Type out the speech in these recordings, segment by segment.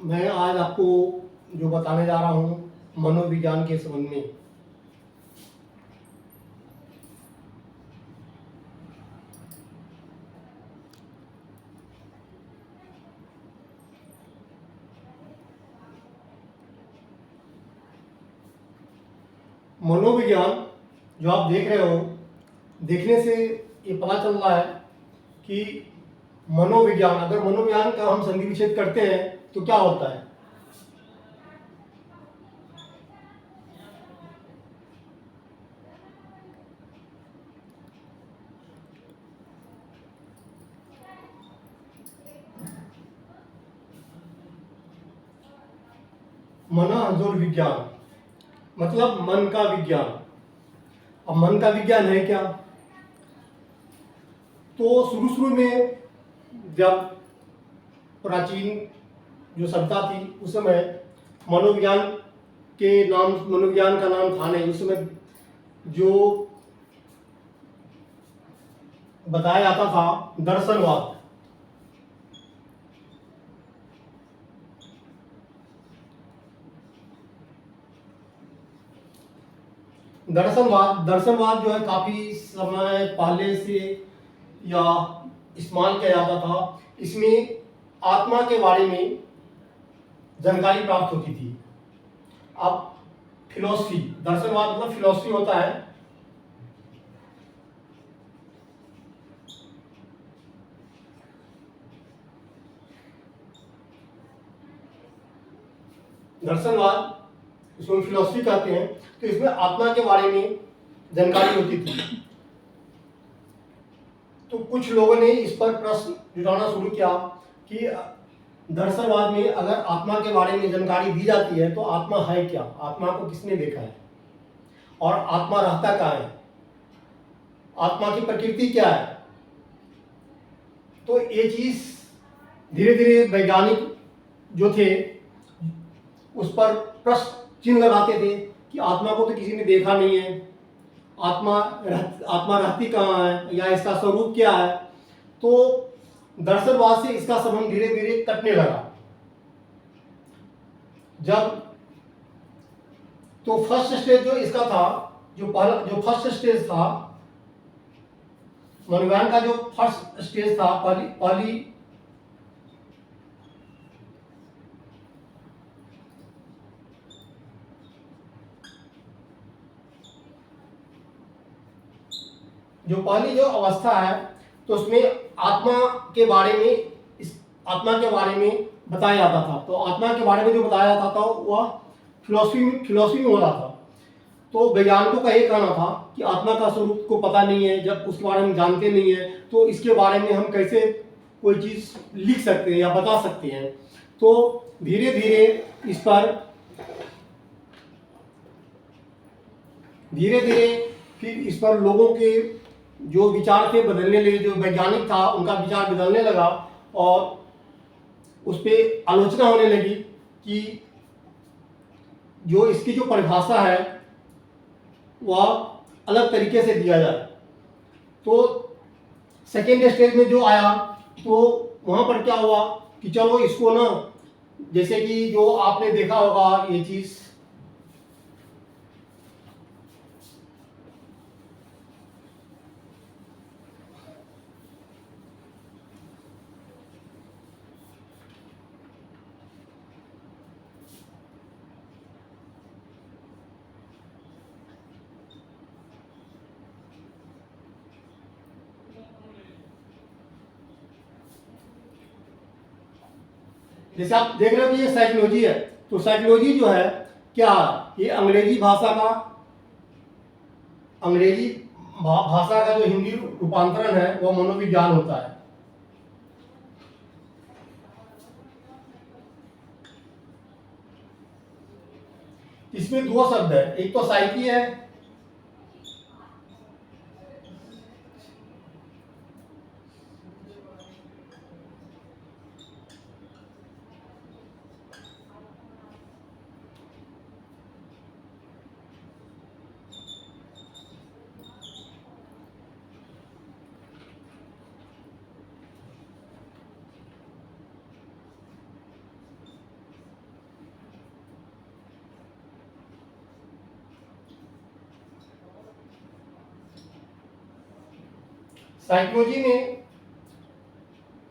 मैं आज आपको जो बताने जा रहा हूँ मनोविज्ञान के संबंध में। मनोविज्ञान जो आप देख रहे हो, देखने से ये पता चल रहा है कि मनोविज्ञान, अगर मनोविज्ञान का हम संधि विच्छेद करते हैं तो क्या होता है। मनोहंसोर विज्ञान मतलब मन का विज्ञान। अब मन का विज्ञान है क्या? तो शुरू शुरू में जब प्राचीन जो सभ्यता थी उस समय मनोविज्ञान का नाम था नहीं। उस समय जो बताया जाता था दर्शनवाद। दर्शनवाद जो है काफी समय पहले से या इस्तेमाल किया जाता था। इसमें आत्मा के बारे में जानकारी प्राप्त होती थी। अब फिलॉसफी, दर्शनवाद मतलब फिलॉसफी होता है। दर्शनवाद इसको फिलॉसफी कहते हैं। तो इसमें आत्मा के बारे में जानकारी होती थी। तो कुछ लोगों ने इस पर प्रश्न जुटाना शुरू किया कि दर्शनवाद में अगर आत्मा के बारे में जानकारी दी जाती है तो आत्मा है क्या, आत्मा को किसने देखा है और आत्मा रहता कहाँ है, आत्मा की प्रकृति क्या है। तो ये चीज धीरे धीरे वैज्ञानिक जो थे उस पर प्रश्न चिन्ह लगाते थे कि आत्मा को तो किसी ने देखा नहीं है, आत्मा रहती कहाँ है या इसका स्वरूप क्या है। तो दर्शनवाद से इसका संबंध धीरे धीरे कटने लगा। जब तो फर्स्ट स्टेज जो इसका था, जो फर्स्ट स्टेज था मनोविज्ञान का, जो फर्स्ट स्टेज था, पहली जो अवस्था है, तो उसमें आत्मा के बारे में बताया जाता था। तो आत्मा के बारे में जो बताया जाता था वह फिलॉसफी में हो रहा था। तो वैज्ञानिकों का ये कहना था कि आत्मा का स्वरूप को पता नहीं है, जब उसके बारे में जानते नहीं है तो इसके बारे में हम कैसे कोई चीज लिख सकते हैं या बता सकते हैं। तो धीरे धीरे फिर इस पर लोगों के जो विचार थे बदलने लगे। जो वैज्ञानिक था उनका विचार बदलने लगा और उस पर आलोचना होने लगी कि जो इसकी जो परिभाषा है वह अलग तरीके से दिया जाए। तो सेकेंड स्टेज में जो आया तो वहां पर क्या हुआ कि चलो इसको ना, जैसे कि जो आपने देखा होगा ये चीज, जैसे आप देख रहे हो कि ये साइकोलॉजी है। तो साइकोलॉजी जो है क्या, ये अंग्रेजी भाषा का जो हिंदी रूपांतरण है वह मनोविज्ञान होता है। इसमें दो शब्द है, एक तो साइकी है, साइकोलॉजी में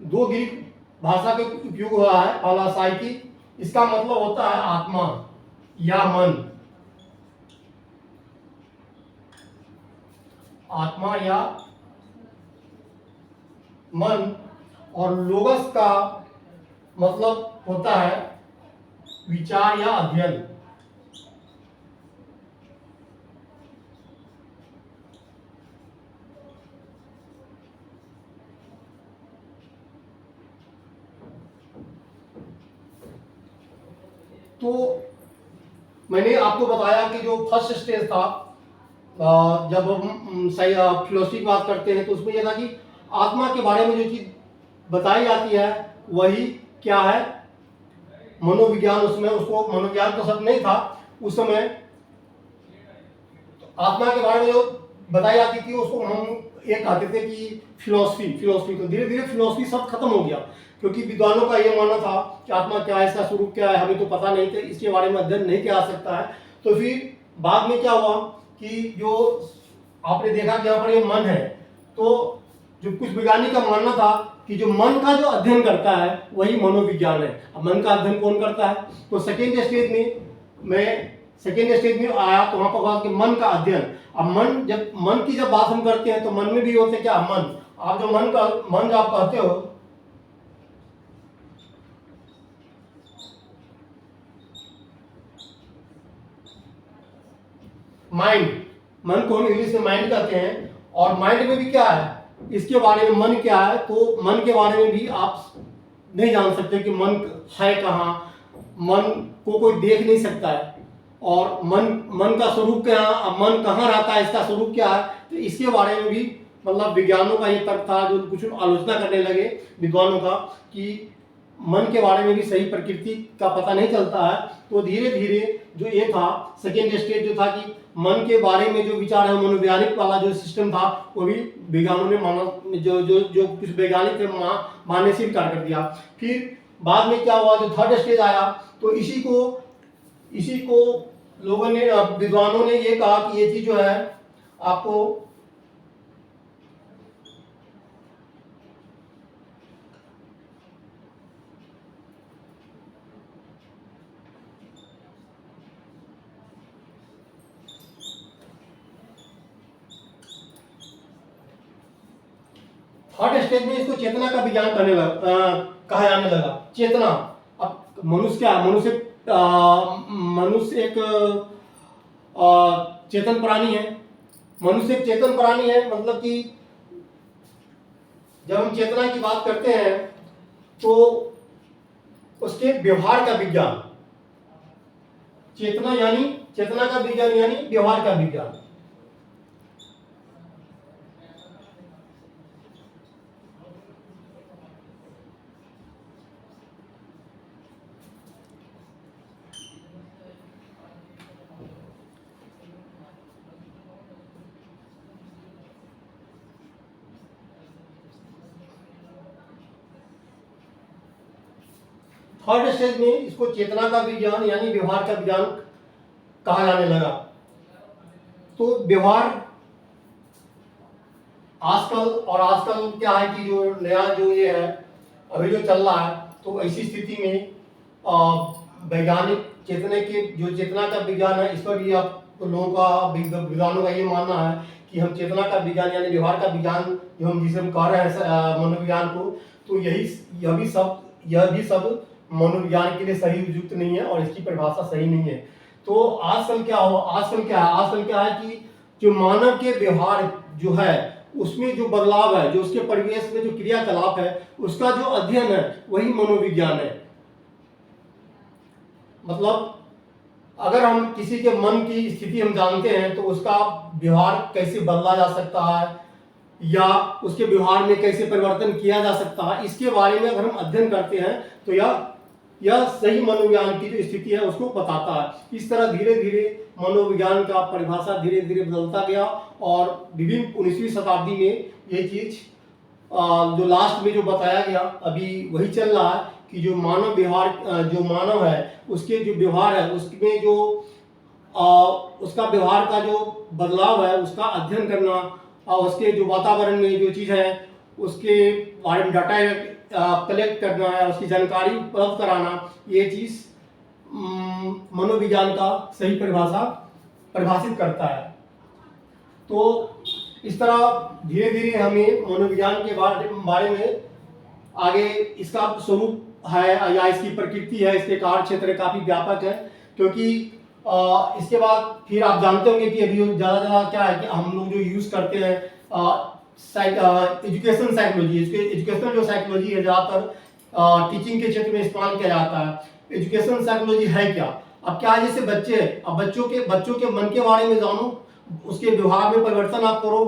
दो ग्रीक भाषा का उपयोग हुआ है। पहला साइकी, इसका मतलब होता है आत्मा या मन, आत्मा या मन, और लोगस का मतलब होता है विचार या अध्ययन। तो मैंने आपको बताया कि जो फर्स्ट स्टेज था, जब हम सही फिलोसफी की बात करते हैं तो उसमें यह था कि आत्मा के बारे में जो चीज बताई जाती है वही क्या है, मनोविज्ञान। उसमें उसको मनोविज्ञान तो सब नहीं था उस समय। तो आत्मा के बारे में जो बताई जाती थी उसको हम ये कहते थे कि फिलोसफी। तो धीरे धीरे फिलोसफी सब खत्म हो गया, क्योंकि विद्वानों का ये मानना था कि आत्मा क्या है, इसका स्वरूप क्या है, हमें तो पता नहीं था, इसके बारे में अध्ययन नहीं किया जा सकता है। तो फिर बाद में क्या हुआ कि जो आपने देखा कि यहाँ पर ये मन है, तो जो कुछ वैज्ञानिक का मानना था कि जो मन का जो अध्ययन करता है वही मनोविज्ञान है। अब मन का अध्ययन कौन करता है? तो सेकेंड स्टेज में आया तो वहां पर कहा कि मन का अध्ययन। अब मन की जब बात हम करते हैं तो मन में भी होते क्या मन। आप जो मन जो आप कहते हो, माइंड, मन को हम इंग्लिश में माइंड कहते हैं। और माइंड में भी क्या है, इसके बारे में मन क्या है, तो मन के बारे में भी आप नहीं जान सकते कि मन है कहाँ, मन को कोई देख नहीं सकता है। और मन का स्वरूप क्या है, अब मन कहाँ रहता है, इसका स्वरूप क्या है, तो इसके बारे में भी मतलब विज्ञानों का ये तर्क था, जो कुछ आलोचना करने लगे विद्वानों का कि मन के बारे में भी सही प्रकृति का पता नहीं चलता है। तो धीरे धीरे जो ये था सेकेंड स्टेज जो था कि मन के बारे में जो विचार है, मनोवैज्ञानिक वाला जो सिस्टम था, वो भी विज्ञानों ने माना, जो कुछ वैज्ञानिक थे मानने से इनकार कर दिया। फिर बाद में क्या हुआ, जो थर्ड स्टेज आया, तो इसी को लोगों ने, विद्वानों ने ये कहा कि ये चीज जो है आपको थर्ड स्टेज में इसको चेतना का विज्ञान कहा जाने लगा। चेतना, अब मनुष्य क्या है, मनुष्य एक चेतन प्राणी है। मनुष्य एक चेतन प्राणी है, मतलब कि जब हम चेतना की बात करते हैं तो उसके व्यवहार का विज्ञान, चेतना का विज्ञान यानी व्यवहार का विज्ञान। थर्ड स्टेज में इसको चेतना का विज्ञान यानी व्यवहार का विज्ञान कहा जाने लगा। तो व्यवहार आजकल क्या है कि जो नया जो ये है अभी जो चल रहा है, तो ऐसी स्थिति में वैज्ञानिक चेतना का विज्ञान है, इस पर भी आप तो लोगों का, विद्वानों का ये मानना है कि हम चेतना का विज्ञान यानी व्यवहार का विज्ञान जो हम जिसे हम कह रहे हैं मनोविज्ञान को, तो यह भी सब मनोविज्ञान के लिए सही उपयुक्त नहीं है और इसकी परिभाषा सही नहीं है। तो आजकल क्या है कि जो मानव के व्यवहार जो है उसमें जो बदलाव है, जो उसके परिवेश में जो क्रियाकलाप है, उसका जो अध्ययन है वही मनोविज्ञान है। मतलब अगर हम किसी के मन की स्थिति हम जानते हैं तो उसका व्यवहार कैसे बदला जा सकता है या उसके व्यवहार में कैसे परिवर्तन किया जा सकता है, इसके बारे में अगर हम अध्ययन करते हैं तो यह सही मनोविज्ञान की जो स्थिति है उसको बताता है। इस तरह धीरे धीरे मनोविज्ञान का परिभाषा धीरे धीरे बदलता गया और विभिन्न 19वीं शताब्दी में ये चीज जो लास्ट में जो बताया गया अभी वही चल रहा है कि जो मानव है उसके जो व्यवहार है उसमें जो उसका व्यवहार का जो बदलाव है उसका अध्ययन करना और उसके जो वातावरण में जो चीज़ है उसके बारे में डाटा कलेक्ट करना है, उसकी जानकारी उपलब्ध कराना, ये चीज़ मनोविज्ञान का सही परिभाषित करता है। तो इस तरह धीरे धीरे हमें मनोविज्ञान के बारे में आगे इसका स्वरूप है या इसकी प्रकृति है, इसके कार्य क्षेत्र काफ़ी व्यापक है। क्योंकि इसके बाद फिर आप जानते होंगे कि अभी ज़्यादा क्या है कि हम लोग जो यूज़ करते हैं एजुकेशन साइकोलॉजी, एजुकेशनल जो साइकोलॉजी है ज़्यादातर टीचिंग के क्षेत्र में इस्तेमाल किया जाता है। एजुकेशन साइकोलॉजी है क्या? अब क्या है, जैसे बच्चे, अब बच्चों के मन के बारे में जानो, उसके व्यवहार में परिवर्तन आप करो,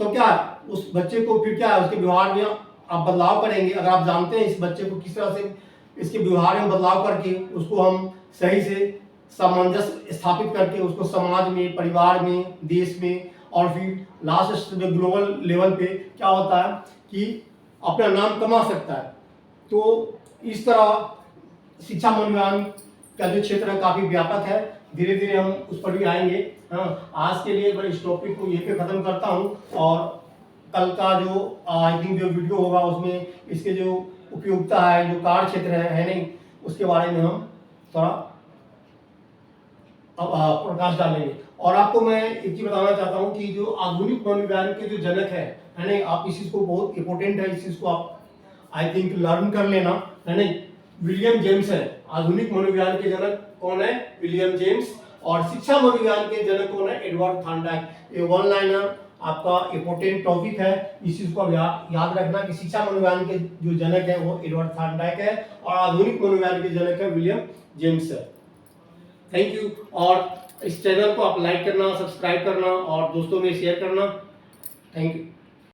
तो क्या उस बच्चे को फिर क्या है उसके व्यवहार में आप बदलाव करेंगे। अगर आप जानते हैं इस बच्चे को किस तरह से इसके व्यवहार में बदलाव करके उसको हम सही से सामंजस्य स्थापित करके उसको समाज में, परिवार में, देश में और फिर लास्ट ग्लोबल लेवल पे क्या होता है कि अपना नाम कमा सकता है। तो इस तरह शिक्षा मनोविज्ञान का जो क्षेत्र है काफ़ी व्यापक है। धीरे धीरे हम उस पर भी आएंगे। हाँ, आज के लिए मैं इस टॉपिक को यहीं पे ख़त्म करता हूँ और कल का जो आई थिंक जो वीडियो होगा उसमें इसके जो उपयोगिता है, जो कार्य क्षेत्र है नहीं, उसके बारे में हम थोड़ा प्रकाश डालेंगे। और आपको मैं एक चीज़ बताना चाहता हूँ कि जो आधुनिक मनोविज्ञान के जो जनक है नहीं, आप इस चीज़ को बहुत इंपॉर्टेंट है, इस चीज़ को आप आई थिंक लर्न कर लेना है नहीं, विलियम जेम्स है। आधुनिक मनोविज्ञान के जनक कौन है? William James. और शिक्षा मनोविज्ञान के जनक कौन है? Edward Thorndike. ये वन लाइनर आपका इंपॉर्टेंट टॉपिक है, इस चीज़ को याद रखना कि शिक्षा मनोविज्ञान के जो जनक है वो एडवर्ड थॉर्नडाइक है और आधुनिक मनोविज्ञान के जनक है विलियम जेम्स है। Thank you. और इस चैनल को आप लाइक करना, सब्सक्राइब करना और दोस्तों में शेयर करना। Thank you.